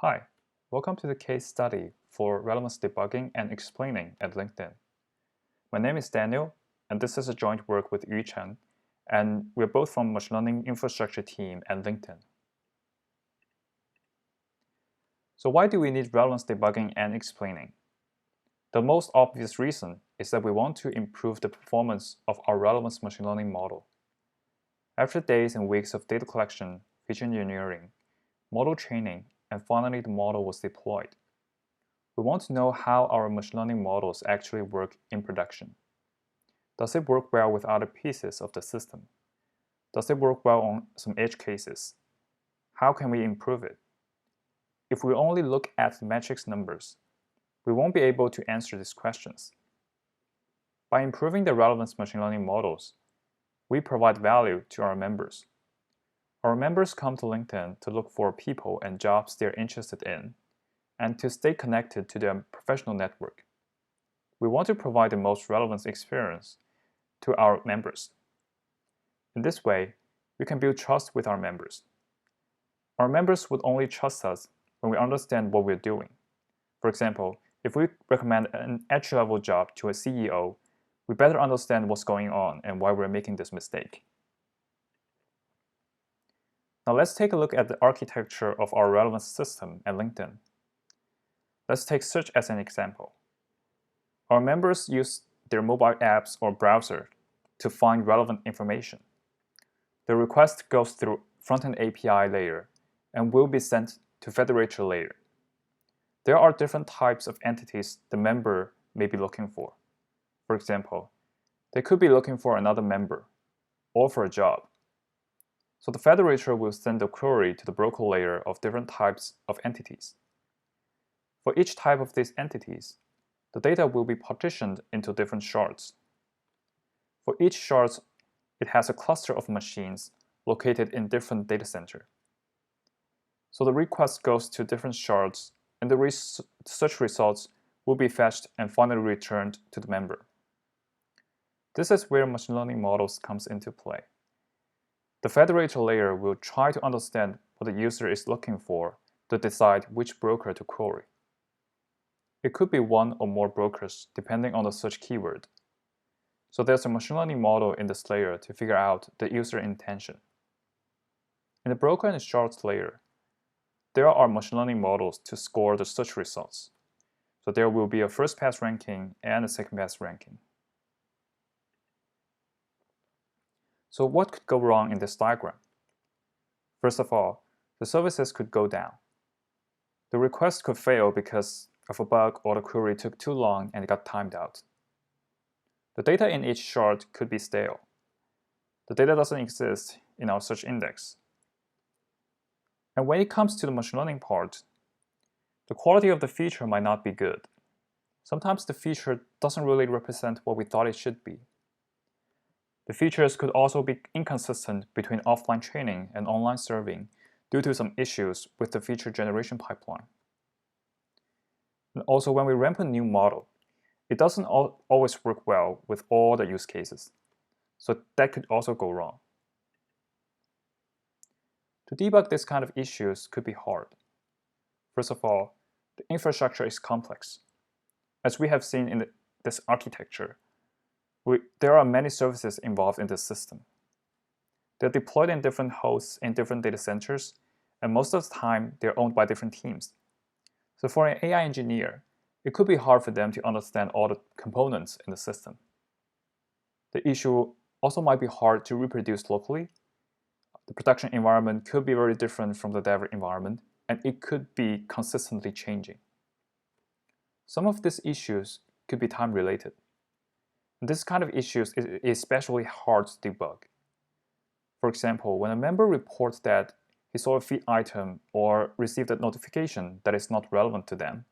Hi, welcome to the case study for relevance debugging and explaining at LinkedIn. My name is Daniel, and this is a joint work with Yu Chen, and we're both from machine learning infrastructure team at LinkedIn. So why do we need relevance debugging and explaining? The most obvious reason is that we want to improve the performance of our relevance machine learning model. After days and weeks of data collection, feature engineering, model training, and finally the model was deployed, we want to know how our machine learning models actually work in production. Does it work well with other pieces of the system? Does it work well on some edge cases? How can we improve it? If we only look at the metrics numbers, we won't be able to answer these questions. By improving the relevance machine learning models, we provide value to our members. Our members come to LinkedIn to look for people and jobs they're interested in, and to stay connected to their professional network. We want to provide the most relevant experience to our members. In this way, we can build trust with our members. Our members would only trust us when we understand what we're doing. For example, if we recommend an entry-level job to a CEO, we better understand what's going on and why we're making this mistake. Now let's take a look at the architecture of our relevance system at LinkedIn. Let's take search as an example. Our members use their mobile apps or browser to find relevant information. The request goes through front-end API layer and will be sent to federator layer. There are different types of entities the member may be looking for. For example, they could be looking for another member or for a job. So the federator will send the query to the broker layer of different types of entities. For each type of these entities, the data will be partitioned into different shards. For each shard, it has a cluster of machines located in different data center. So the request goes to different shards, and the search results will be fetched and finally returned to the member. This is where machine learning models comes into play. The federator layer will try to understand what the user is looking for to decide which broker to query. It could be one or more brokers depending on the search keyword. So there's a machine learning model in this layer to figure out the user intention. In the broker and shards layer, there are machine learning models to score the search results. So there will be a first pass ranking and a second pass ranking. So what could go wrong in this diagram? First of all, the services could go down. The request could fail because of a bug or the query took too long and it got timed out. The data in each shard could be stale. The data doesn't exist in our search index. And when it comes to the machine learning part, the quality of the feature might not be good. Sometimes the feature doesn't really represent what we thought it should be. The features could also be inconsistent between offline training and online serving due to some issues with the feature generation pipeline. And also, when we ramp a new model, it doesn't always work well with all the use cases. So that could also go wrong. To debug this kind of issues could be hard. First of all, the infrastructure is complex. As we have seen in this architecture, there are many services involved in this system. They're deployed in different hosts in different data centers, and most of the time, they're owned by different teams. So for an AI engineer, it could be hard for them to understand all the components in the system. The issue also might be hard to reproduce locally. The production environment could be very different from the dev environment, and it could be consistently changing. Some of these issues could be time-related. This kind of issues is especially hard to debug. For example, when a member reports that he saw a feed item or received a notification that is not relevant to them,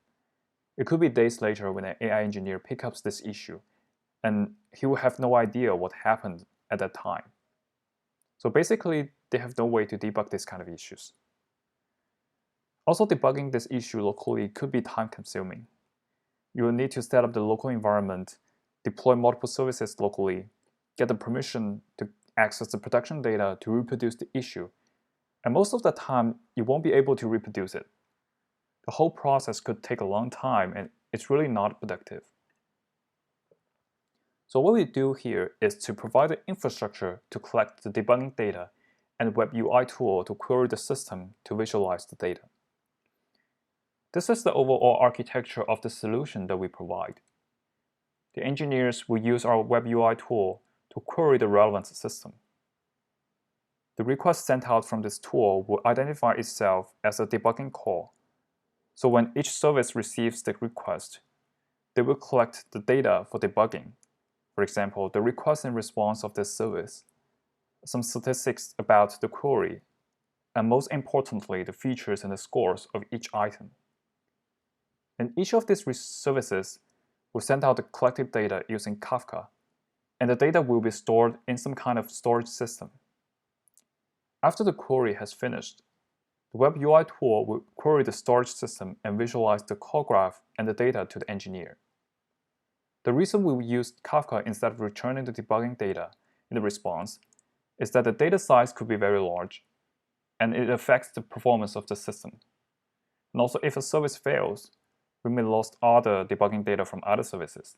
it could be days later when an AI engineer picks up this issue, and he will have no idea what happened at that time. So basically, they have no way to debug this kind of issues. Also, debugging this issue locally could be time-consuming. You will need to set up the local environment, deploy multiple services locally, get the permission to access the production data to reproduce the issue, and most of the time, you won't be able to reproduce it. The whole process could take a long time and it's really not productive. So what we do here is to provide the infrastructure to collect the debugging data and web UI tool to query the system to visualize the data. This is the overall architecture of the solution that we provide. The engineers will use our web UI tool to query the Relevance system. The request sent out from this tool will identify itself as a debugging call. So when each service receives the request, they will collect the data for debugging. For example, the request and response of this service, some statistics about the query, and most importantly, the features and the scores of each item. And each of these services will send out the collected data using Kafka, and the data will be stored in some kind of storage system. After the query has finished, the web UI tool will query the storage system and visualize the call graph and the data to the engineer. The reason we used Kafka instead of returning the debugging data in the response is that the data size could be very large, and it affects the performance of the system. And also, if a service fails, we may lose all the debugging data from other services.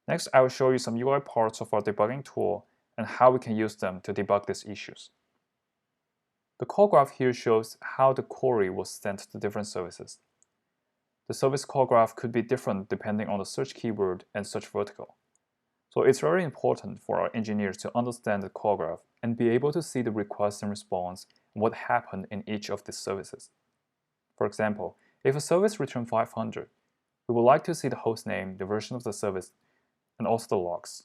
Next, I will show you some UI parts of our debugging tool and how we can use them to debug these issues. The call graph here shows how the query was sent to different services. The service call graph could be different depending on the search keyword and search vertical. So it's very important for our engineers to understand the call graph and be able to see the request and response and what happened in each of these services. For example, if a service returned 500, we would like to see the host name, the version of the service, and also the logs.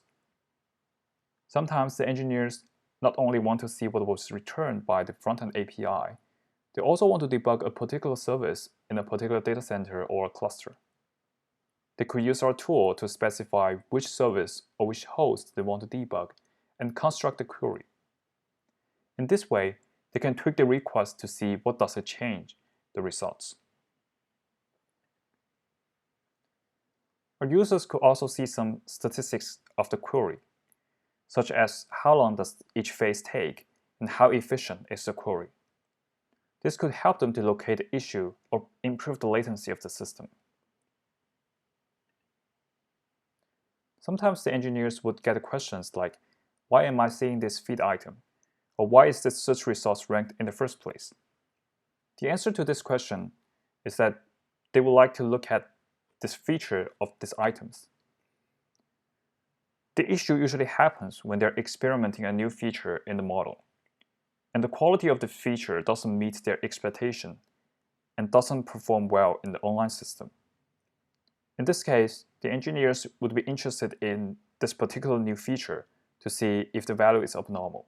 Sometimes the engineers not only want to see what was returned by the front-end API, they also want to debug a particular service in a particular data center or cluster. They could use our tool to specify which service or which host they want to debug and construct the query. In this way, they can tweak the request to see what does it change the results. Our users could also see some statistics of the query, such as how long does each phase take and how efficient is the query. This could help them to locate the issue or improve the latency of the system. Sometimes the engineers would get questions like, why am I seeing this feed item? Or why is this search resource ranked in the first place? The answer to this question is that they would like to look at this feature of these items. The issue usually happens when they're experimenting a new feature in the model, and the quality of the feature doesn't meet their expectation and doesn't perform well in the online system. In this case, the engineers would be interested in this particular new feature to see if the value is abnormal.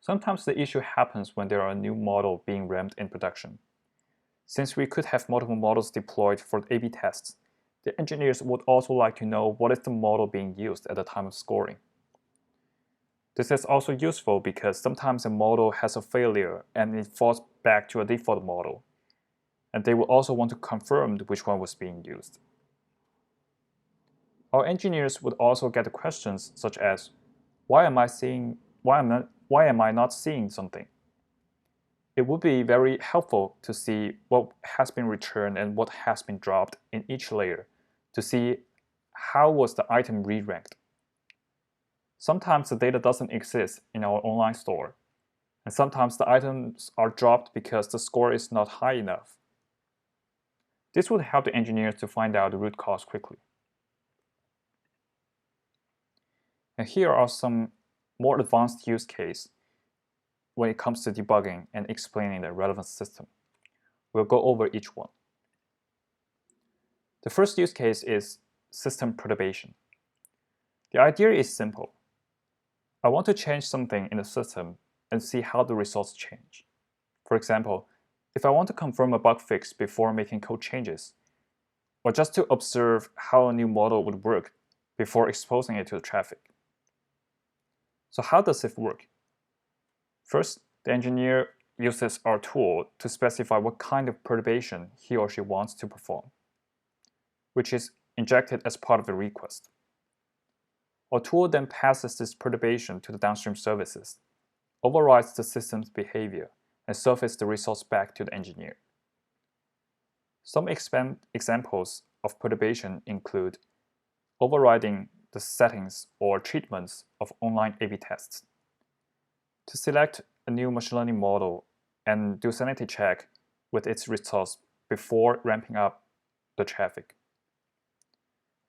Sometimes the issue happens when there are a new model being ramped in production. Since we could have multiple models deployed for A/B tests, the engineers would also like to know what is the model being used at the time of scoring. This is also useful because sometimes a model has a failure and it falls back to a default model, and they will also want to confirm which one was being used. Our engineers would also get questions such as, why am I not seeing something? It would be very helpful to see what has been returned and what has been dropped in each layer to see how was the item re-ranked. Sometimes the data doesn't exist in our online store, and sometimes the items are dropped because the score is not high enough. This would help the engineers to find out the root cause quickly. And here are some more advanced use cases when it comes to debugging and explaining the Relevance system. We'll go over each one. The first use case is system perturbation. The idea is simple. I want to change something in the system and see how the results change. For example, if I want to confirm a bug fix before making code changes, or just to observe how a new model would work before exposing it to the traffic. So how does it work? First, the engineer uses our tool to specify what kind of perturbation he or she wants to perform, which is injected as part of the request. Our tool then passes this perturbation to the downstream services, overrides the system's behavior and surfaces the results back to the engineer. Some examples of perturbation include overriding the settings or treatments of online A/B tests. To select a new machine learning model and do sanity check with its results before ramping up the traffic.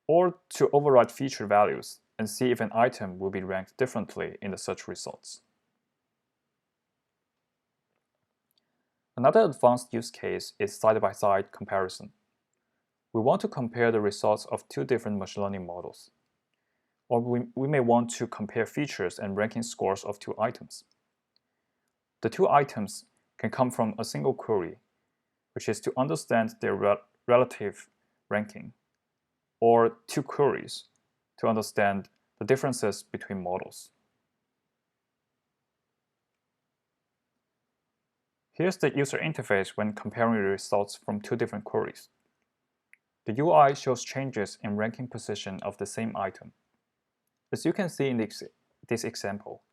Or to override feature values and see if an item will be ranked differently in the search results. Another advanced use case is side-by-side comparison. We want to compare the results of two different machine learning models. Or we may want to compare features and ranking scores of two items. The two items can come from a single query, which is to understand their relative ranking, or two queries to understand the differences between models. Here's the user interface when comparing the results from two different queries. The UI shows changes in ranking position of the same item. As you can see in this example,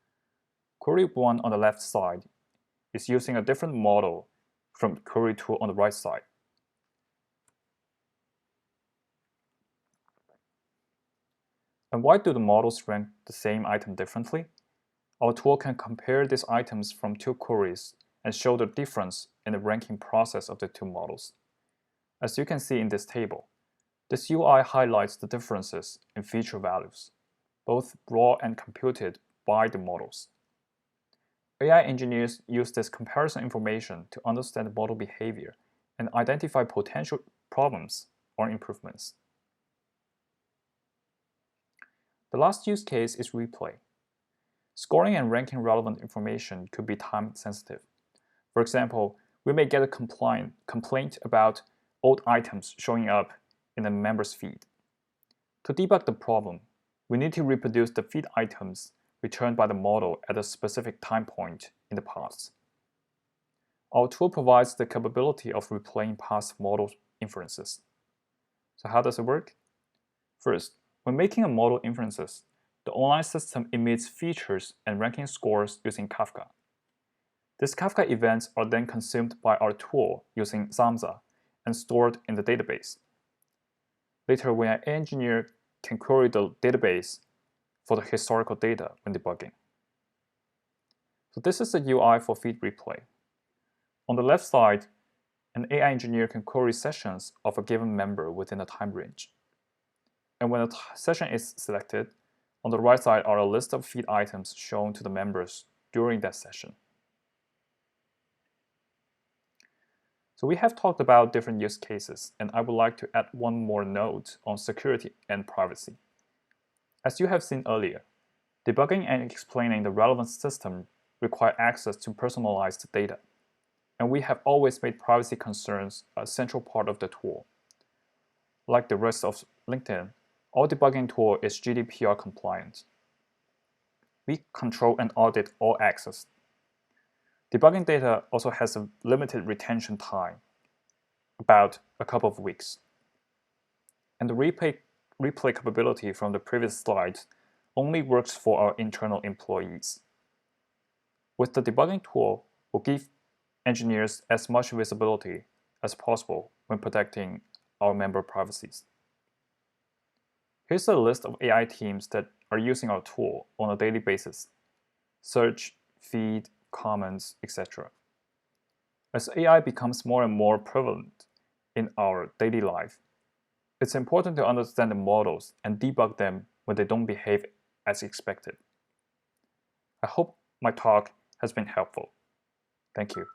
query 1 on the left side is using a different model from query 2 on the right side. And why do the models rank the same item differently? Our tool can compare these items from two queries and show the difference in the ranking process of the two models. As you can see in this table, this UI highlights the differences in feature values, both raw and computed by the models. AI engineers use this comparison information to understand model behavior and identify potential problems or improvements. The last use case is replay. Scoring and ranking relevant information could be time-sensitive. For example, we may get a complaint about old items showing up in a member's feed. To debug the problem, we need to reproduce the feed items returned by the model at a specific time point in the past. Our tool provides the capability of replaying past model inferences. So how does it work? First, when making a model inferences, the online system emits features and ranking scores using Kafka. These Kafka events are then consumed by our tool using Samza and stored in the database. Later, when an engineer can query the database for the historical data when debugging. So this is the UI for feed replay. On the left side, an AI engineer can query sessions of a given member within a time range. And when a session is selected, on the right side are a list of feed items shown to the members during that session. So we have talked about different use cases, and I would like to add one more note on security and privacy. As you have seen earlier, debugging and explaining the relevance system require access to personalized data, and we have always made privacy concerns a central part of the tool. Like the rest of LinkedIn, our debugging tool is GDPR compliant. We control and audit all access. Debugging data also has a limited retention time, about a couple of weeks. And the replay capability from the previous slides only works for our internal employees. With the debugging tool, we'll give engineers as much visibility as possible when protecting our member privacies. Here's a list of AI teams that are using our tool on a daily basis: search, feed, comments, etc. As AI becomes more and more prevalent in our daily life, it's important to understand the models and debug them when they don't behave as expected. I hope my talk has been helpful. Thank you.